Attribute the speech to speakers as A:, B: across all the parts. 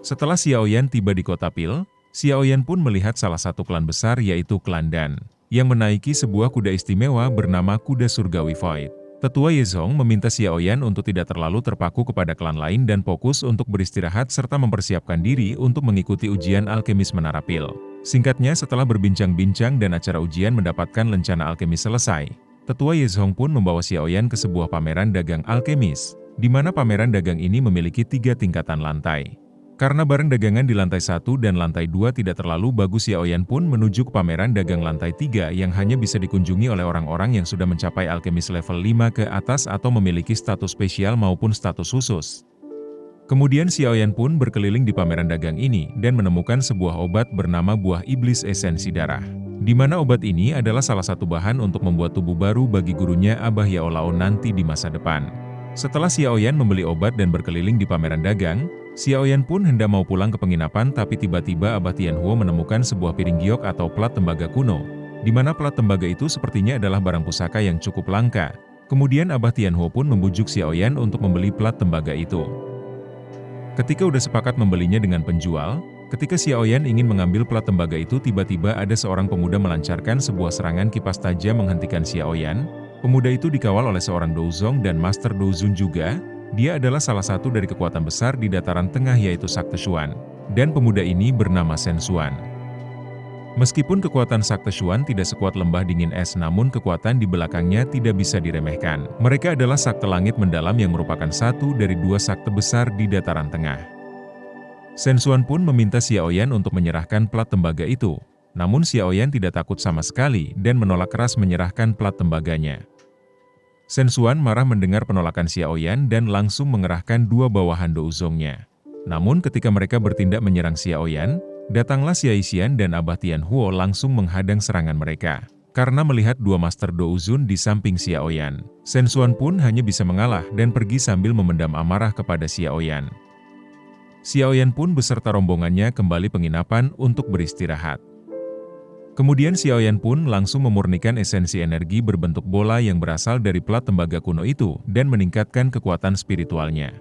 A: Setelah Xiaoyan tiba di kota Pil, Xiaoyan pun melihat salah satu klan besar yaitu klan Dan, yang menaiki sebuah kuda istimewa bernama kuda surgawi Void. Tetua Yezhong meminta Xiaoyan untuk tidak terlalu terpaku kepada klan lain dan fokus untuk beristirahat serta mempersiapkan diri untuk mengikuti ujian alkemis Menara Pil. Singkatnya, setelah berbincang-bincang dan acara ujian mendapatkan lencana alkemis selesai, Tetua Yezhong pun membawa Xiaoyan ke sebuah pameran dagang alkemis, di mana pameran dagang ini memiliki 3 tingkatan lantai. Karena barang dagangan di lantai 1 dan lantai 2 tidak terlalu bagus, Xiaoyan pun menuju ke pameran dagang lantai 3 yang hanya bisa dikunjungi oleh orang-orang yang sudah mencapai alkemis level 5 ke atas atau memiliki status spesial maupun status khusus. Kemudian Xiaoyan pun berkeliling di pameran dagang ini dan menemukan sebuah obat bernama buah iblis esensi darah. Di mana obat ini adalah salah satu bahan untuk membuat tubuh baru bagi gurunya Abah Yaolao nanti di masa depan. Setelah Xiaoyan membeli obat dan berkeliling di pameran dagang, Xiaoyan pun hendak mau pulang ke penginapan, tapi tiba-tiba Abah Tianhuo menemukan sebuah piring giok atau plat tembaga kuno, di mana plat tembaga itu sepertinya adalah barang pusaka yang cukup langka. Kemudian Abah Tianhuo pun membujuk Xiaoyan untuk membeli plat tembaga itu. Ketika udah sepakat membelinya dengan penjual, ketika Xiaoyan ingin mengambil plat tembaga itu, tiba-tiba ada seorang pemuda melancarkan sebuah serangan kipas tajam menghentikan Xiaoyan. Pemuda itu dikawal oleh seorang Douzong dan Master Douzun juga. Dia adalah salah satu dari kekuatan besar di dataran tengah yaitu Sakte Xuan. Dan pemuda ini bernama Shen Xuan. Meskipun kekuatan Sakte Xuan tidak sekuat lembah dingin es, namun kekuatan di belakangnya tidak bisa diremehkan. Mereka adalah sakte langit mendalam yang merupakan satu dari 2 sakte besar di dataran tengah. Shen Xuan pun meminta Xiaoyan untuk menyerahkan plat tembaga itu. Namun Xiaoyan tidak takut sama sekali dan menolak keras menyerahkan plat tembaganya. Shen Xuan marah mendengar penolakan Xiaoyan dan langsung mengerahkan 2 bawahan Douzongnya. Namun ketika mereka bertindak menyerang Xiaoyan, datanglah Xia Xian dan Abah Tianhuo langsung menghadang serangan mereka. Karena melihat 2 Master Douzun di samping Xiaoyan, Shen Xuan pun hanya bisa mengalah dan pergi sambil memendam amarah kepada Xiaoyan. Xiaoyan pun beserta rombongannya kembali penginapan untuk beristirahat. Kemudian Xiaoyan pun langsung memurnikan esensi energi berbentuk bola yang berasal dari plat tembaga kuno itu dan meningkatkan kekuatan spiritualnya.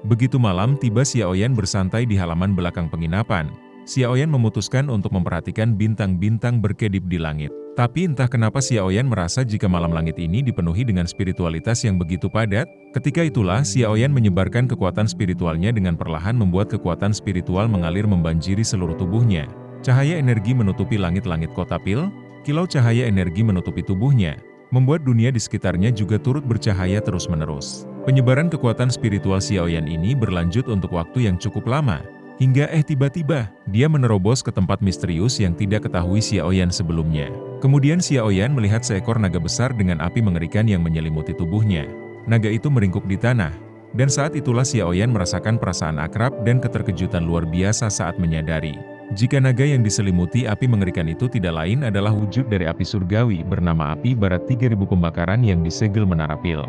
A: Begitu malam tiba, Xiaoyan bersantai di halaman belakang penginapan. Xiaoyan memutuskan untuk memperhatikan bintang-bintang berkedip di langit. Tapi entah kenapa Xiaoyan merasa jika malam langit ini dipenuhi dengan spiritualitas yang begitu padat. Ketika itulah Xiaoyan menyebarkan kekuatan spiritualnya dengan perlahan membuat kekuatan spiritual mengalir membanjiri seluruh tubuhnya. Cahaya energi menutupi langit-langit kota Pil, kilau cahaya energi menutupi tubuhnya, membuat dunia di sekitarnya juga turut bercahaya terus-menerus. Penyebaran kekuatan spiritual Xiaoyan ini berlanjut untuk waktu yang cukup lama, hingga tiba-tiba, dia menerobos ke tempat misterius yang tidak ketahui Xiaoyan sebelumnya. Kemudian Xiaoyan melihat seekor naga besar dengan api mengerikan yang menyelimuti tubuhnya. Naga itu meringkuk di tanah, dan saat itulah Xiaoyan merasakan perasaan akrab dan keterkejutan luar biasa saat menyadari jika naga yang diselimuti api mengerikan itu tidak lain adalah wujud dari api surgawi bernama api barat 3000 pembakaran yang disegel Menara Pil.